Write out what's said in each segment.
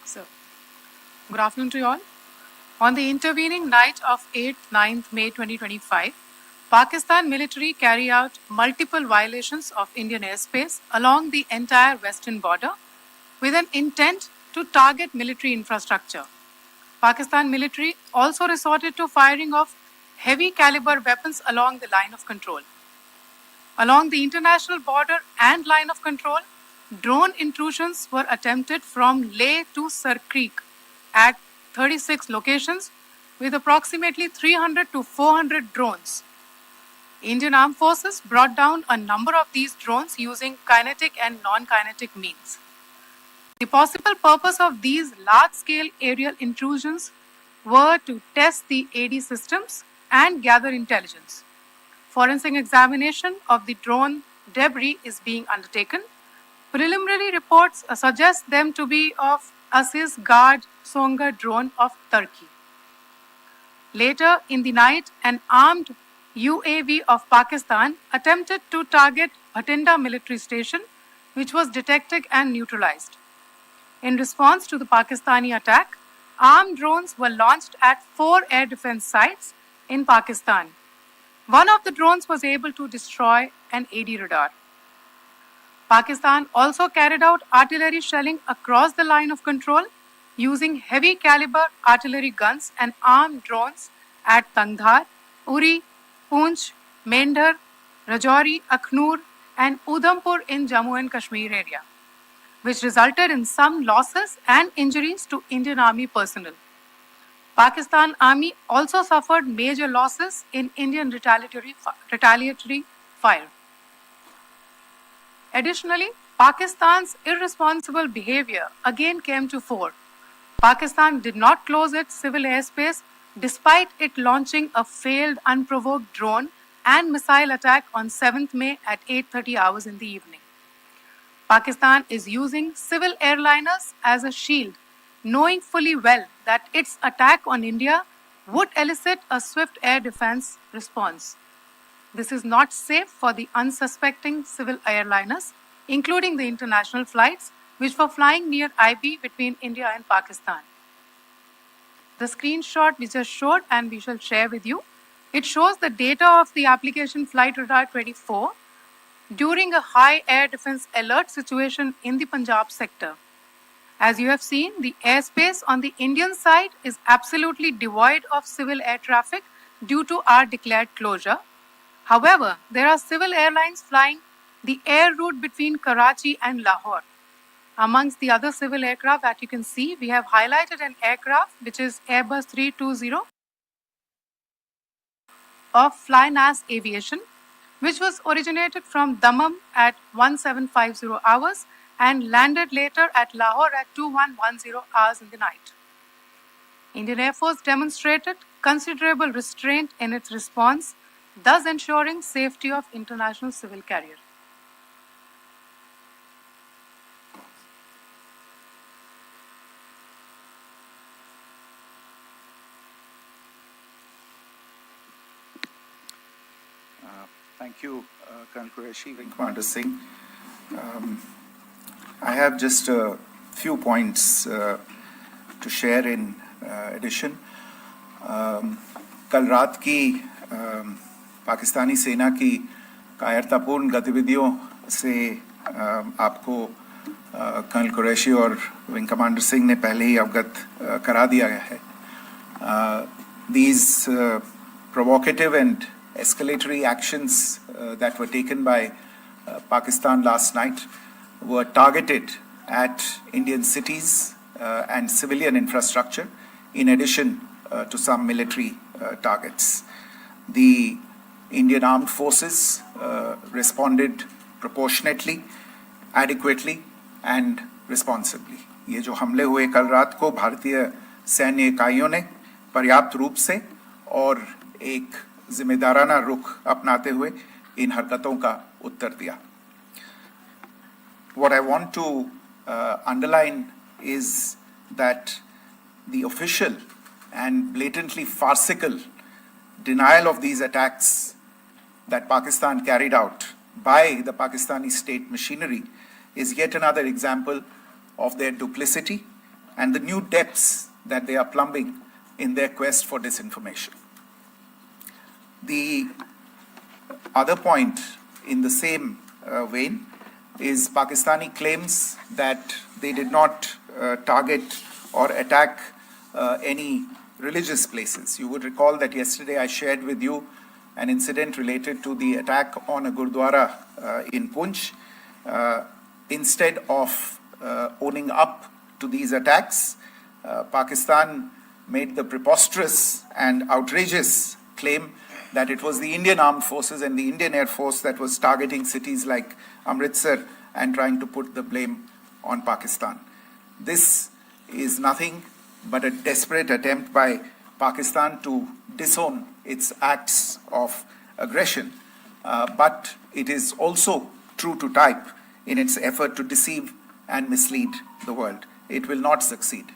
So, good afternoon to you all. On the intervening night of 8th 9th May 2025, Pakistan military carry out multiple violations of Indian airspace along the entire western border with an intent to target military infrastructure. Pakistan military also resorted to firing of heavy caliber weapons along the line of control. Along the international border and line of control, drone intrusions were attempted from Leh to Sar Creek at 36 locations with approximately 300 to 400 drones. Indian Armed Forces brought down a number of these drones using kinetic and non-kinetic means. The possible purpose of these large-scale aerial intrusions were to test the AD systems and gather intelligence. Forensic examination of the drone debris is being undertaken. Preliminary reports suggest them to be of Aziz Guard Songa drone of Turkey. Later in the night, an armed UAV of Pakistan attempted to target Bhatinda military station, which was detected and neutralized. In response to the Pakistani attack, armed drones were launched at 4 air defense sites in Pakistan. One of the drones was able to destroy an AD radar. Pakistan also carried out artillery shelling across the line of control using heavy caliber artillery guns and armed drones at Tangdhar, Uri, Poonch, Mendhar, Rajouri, Akhnur, and Udhampur in Jammu and Kashmir area, which resulted in some losses and injuries to Indian Army personnel. Pakistan Army also suffered major losses in Indian retaliatory fire. Additionally, Pakistan's irresponsible behavior again came to fore. Pakistan did not close its civil airspace despite it launching a failed unprovoked drone and missile attack on 7th May at 8:30 hours in the evening. Pakistan is using civil airliners as a shield, knowing fully well that its attack on India would elicit a swift air defense response. This is not safe for the unsuspecting civil airliners, including the international flights which were flying near IB between India and Pakistan. The screenshot we just showed and we shall share with you, it shows the data of the application Flight Radar 24 during a high air defense alert situation in the Punjab sector. As you have seen, the airspace on the Indian side is absolutely devoid of civil air traffic due to our declared closure. However, there are civil airlines flying the air route between Karachi and Lahore. Amongst the other civil aircraft that you can see, we have highlighted an aircraft which is Airbus 320 of Flynas Aviation, which was originated from Dammam at 1750 hours and landed later at Lahore at 2110 hours in the night. Indian Air Force demonstrated considerable restraint in its response, thus ensuring safety of international civil carrier. Thank you, Colonel Qureshi, Wing Commander Singh. I have just a few points to share in addition. कल रात की पाकिस्तानी सेना की कायरतापूर्ण गतिविधियों से आपको colonel Qureshi और विंग कमांडर सिंह ने पहले ही अवगत करा दिया गया है. These provocative and escalatory actions that were taken by Pakistan last night were targeted at Indian cities and civilian infrastructure, in addition to some military targets. The Indian Armed Forces responded proportionately, adequately and responsibly. ये जो हमले हुए कल रात को भारतीय सैन्य इकाइयों ने पर्याप्त रूप से और एक जिम्मेदाराना रुख अपनाते हुए इन हरकतों का उत्तर दिया. What I want to underline is that the official and blatantly farcical denial of these attacks that Pakistan carried out by the Pakistani state machinery is yet another example of their duplicity and the new depths that they are plumbing in their quest for disinformation. The other point in the same vein is Pakistani claims that they did not target or attack any religious places. You would recall that yesterday I shared with you an incident related to the attack on a Gurdwara in Poonch. Instead of owning up to these attacks, Pakistan made the preposterous and outrageous claim that it was the Indian Armed Forces and the Indian Air Force that was targeting cities like Amritsar and trying to put the blame on Pakistan. This is nothing but a desperate attempt by Pakistan to disown its acts of aggression, but it is also true to type in its effort to deceive and mislead the world. It will not succeed.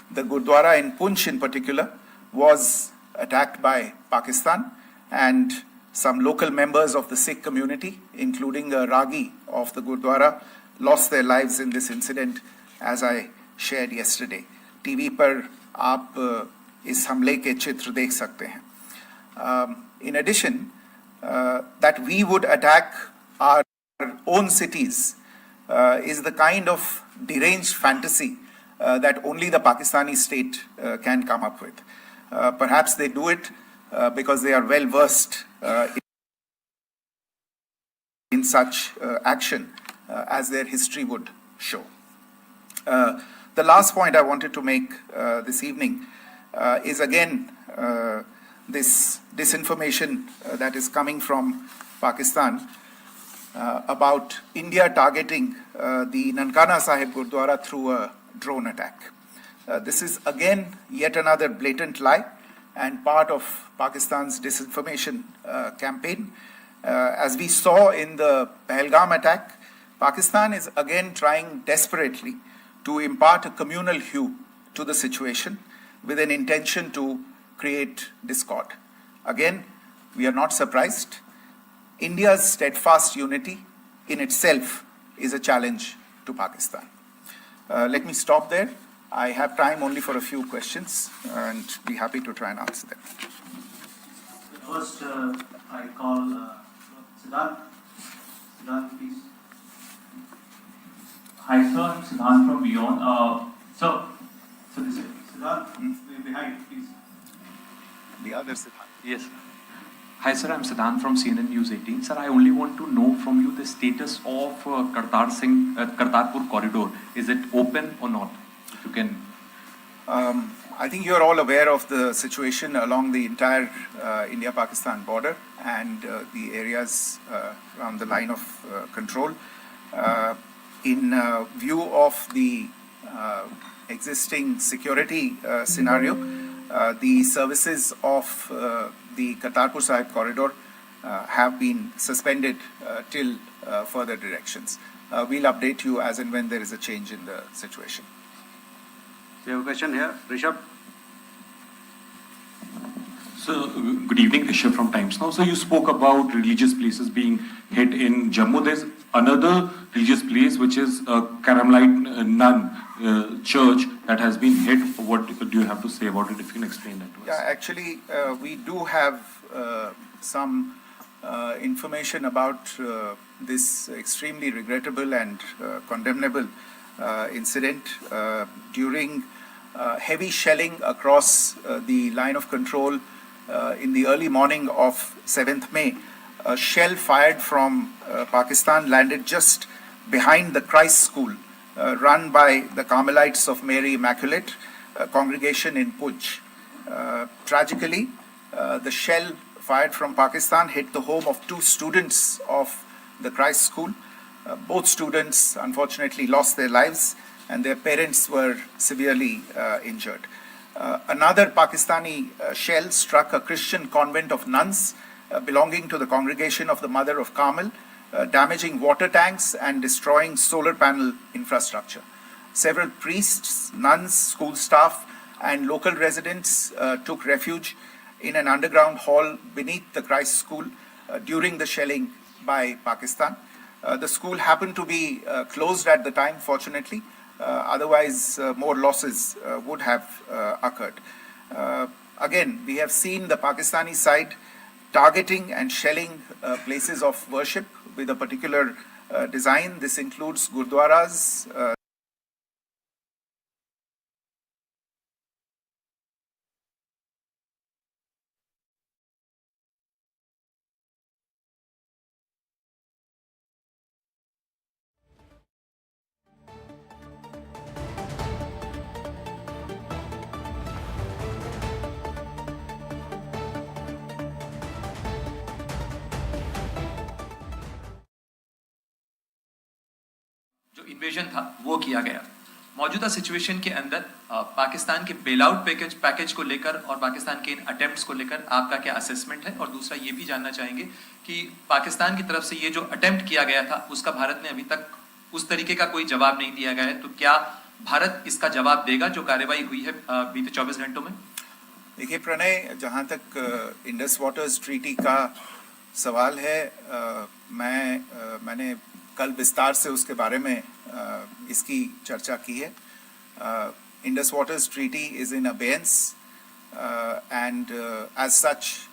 The Gurdwara in Poonch in particular was attacked by Pakistan, and some local members of the Sikh community, including a Ragi of the Gurdwara, lost their lives in this incident, as I shared yesterday. TV पर आप इस हमले के चित्र देख सकते हैं. In addition, that we would attack our own cities is the kind of deranged fantasy that only the Pakistani state can come up with. Perhaps they do it because they are well versed in such action, as their history would show. The last point I wanted to make this evening is again this disinformation that is coming from Pakistan about India targeting the Nankana Sahib Gurdwara through a drone attack. This is again yet another blatant lie and part of Pakistan's disinformation campaign. As we saw in the Pahalgam attack, Pakistan is again trying desperately to impart a communal hue to the situation with an intention to create discord. Again, we are not surprised. India's steadfast unity in itself is a challenge to Pakistan. Let me stop there. I have time only for a few questions and be happy to try and answer them. First, I call Siddharth. Siddharth, please. Hi, sir. I'm Siddharth from Beyond. So this is Siddharth behind, please. The other Siddharth. Yes. Hi, sir. I'm Siddharth from CNN News 18. Sir, I only want to know from you the status of Kartarpur corridor. Is it open or not? If you can. I think you're all aware of the situation along the entire India-Pakistan border and the areas around the line of control. In view of the existing security scenario, the services of the Kartarpur Sahib corridor have been suspended till further directions. We'll update you as and when there is a change in the situation. We have a question here. Rishabh. So, good evening, Rishabh from Times Now. So, you spoke about religious places being hit in Jammu. There's another religious place which is a Carmelite nun church that has been hit. What do you have to say about it? If you can explain that to us. Yeah, actually, we do have some information about this extremely regrettable and condemnable incident. During heavy shelling across the line of control in the early morning of 7th May, a shell fired from Pakistan landed just behind the Christ School run by the Carmelites of Mary Immaculate congregation in Poonch. Tragically, the shell fired from Pakistan hit the home of 2 students of the Christ School. Both students unfortunately lost their lives and their parents were severely injured. Another Pakistani shell struck a Christian convent of nuns belonging to the congregation of the Mother of Carmel, damaging water tanks and destroying solar panel infrastructure. Several priests, nuns, school staff, and local residents took refuge in an underground hall beneath the Christ School during the shelling by Pakistan. The school happened to be closed at the time, fortunately, Otherwise, more losses would have occurred. Again, we have seen the Pakistani side targeting and shelling places of worship with a particular design. This includes gurdwaras. जो invasion था वो किया गया। मौजूदा situation के अंदर पाकिस्तान के bail out package को लेकर और पाकिस्तान के इन अटेम्प्ट्स को लेकर आपका क्या असेसमेंट है? और दूसरा ये भी जानना चाहेंगे कि पाकिस्तान की तरफ से ये जो अटेम्प्ट किया गया था उसका भारत ने अभी तक उस तरीके का कोई जवाब नहीं दिया गया है, तो क्या भारत इसका जवाब देगा जो कार्रवाई हुई है बीते 24 घंटों में? देखिए प्रणय, जहाँ तक इंडस वाटर्स ट्रीटी का सवाल है, मैंने कल विस्तार से उसके बारे में इसकी चर्चा की है। Indus waters treaty is in abeyance and as such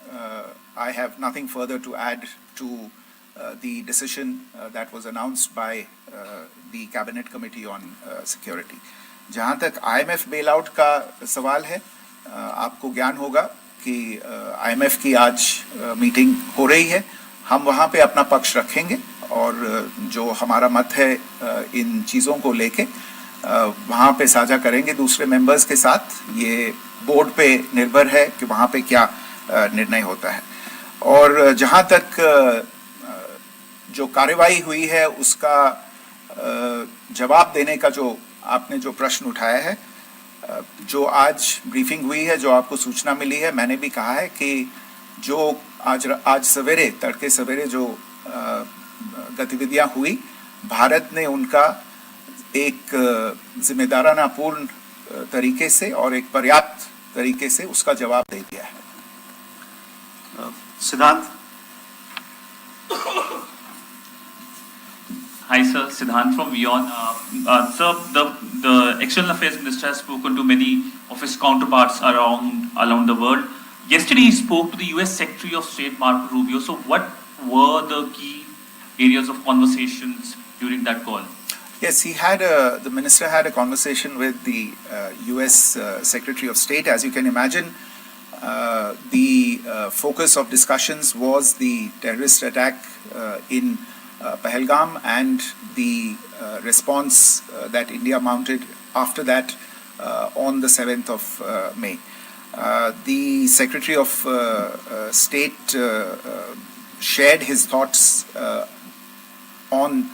I have nothing further to add to the decision that was announced by the cabinet committee on security. जहाँ तक IMF bailout का सवाल है, आपको ज्ञान होगा कि IMF की आज मीटिंग हो रही है। हम वहाँ पे अपना पक्ष रखेंगे और जो हमारा मत है इन चीज़ों को लेके वहाँ पे साझा करेंगे दूसरे मेंबर्स के साथ। ये बोर्ड पे निर्भर है कि वहाँ पे क्या निर्णय होता है। और जहाँ तक जो कार्रवाई हुई है उसका जवाब देने का जो आपने जो प्रश्न उठाया है, जो आज ब्रीफिंग हुई है, जो आपको सूचना मिली है, मैंने भी कहा है कि जो आज सवेरे तड़के सवेरे जो गतिविधियां हुई, भारत ने उनका एक जिम्मेदाराना पूर्ण तरीके से और एक पर्याप्त तरीके से उसका जवाब दे दिया है। सिद्धांत। Hi sir, Siddhant from WION. Sir, the External Affairs Minister has spoken to many of his counterparts around the world. Yesterday he spoke to the US Secretary of State Marco Rubio. So what were the key areas of conversations during that call? Yes, the minister had a conversation with the US Secretary of State. As you can imagine, the focus of discussions was the terrorist attack in Pahalgam and the response that India mounted after that on the 7th of May. The Secretary of State shared his thoughts on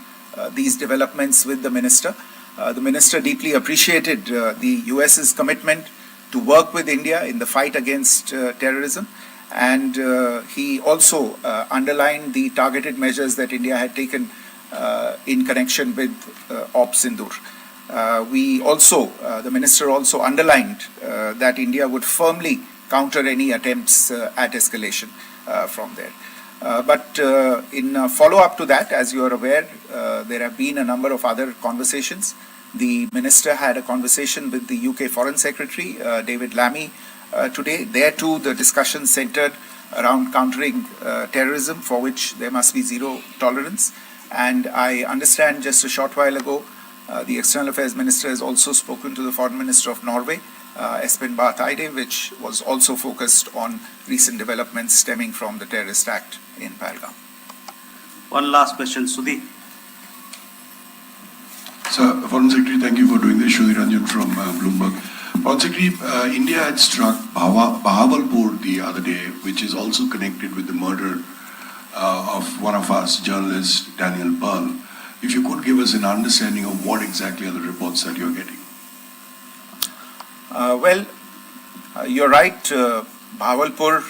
these developments with the minister. The minister deeply appreciated the US's commitment to work with India in the fight against terrorism, and he also underlined the targeted measures that India had taken in connection with Ops Sindoor. The minister also underlined that India would firmly counter any attempts at escalation from there. But in follow-up to that, as you are aware, there have been a number of other conversations. The minister had a conversation with the UK Foreign Secretary, David Lammy, today. There too, the discussion centered around countering terrorism, for which there must be zero tolerance. And I understand just a short while ago, the External Affairs Minister has also spoken to the Foreign Minister of Norway, Espen Barth Eide, which was also focused on recent developments stemming from the terrorist act in Pahalgam. One last question, Sudhi. Sir, Foreign Secretary, thank you for doing this. Sudhi Ranjan from Bloomberg. Foreign Secretary, India had struck Bahawalpur the other day, which is also connected with the murder of one of us, journalist Daniel Pearl. If you could give us an understanding of what exactly are the reports that you're getting. You're right. Bahawalpur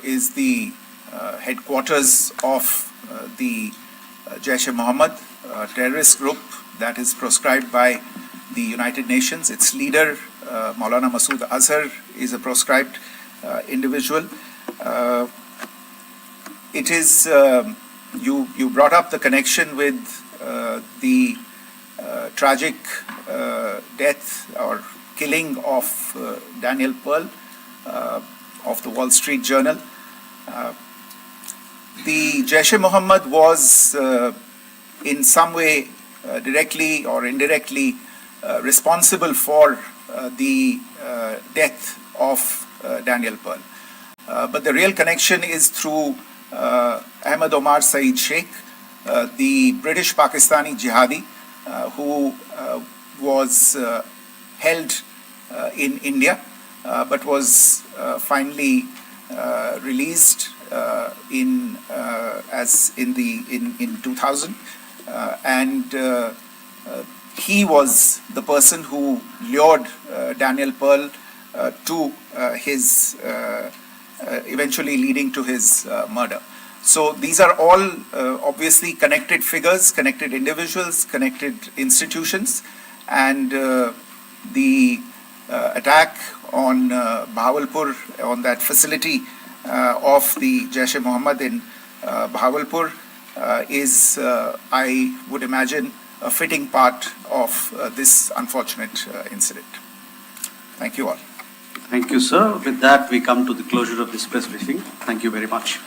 is the headquarters of the Jaish-e-Mohammed terrorist group that is proscribed by the United Nations. Its leader, Maulana Masood Azhar, is a proscribed individual. It is, you brought up the connection with the tragic death or killing of Daniel Pearl of the Wall Street Journal. The Jaish-e-Mohammed was in some way directly or indirectly responsible for the death of Daniel Pearl. But the real connection is through Ahmed Omar Saeed Sheikh, the British Pakistani jihadi who was held in India but was finally released in 2000, and he was the person who lured Daniel Pearl to his eventually leading to his murder. So these are all obviously connected figures, connected individuals, connected institutions, and the attack on Bahawalpur, on that facility of the Jaish-e-Mohammed in Bahawalpur is, I would imagine, a fitting part of this unfortunate incident. Thank you all. Thank you, sir. With that, we come to the closure of this press briefing. Thank you very much.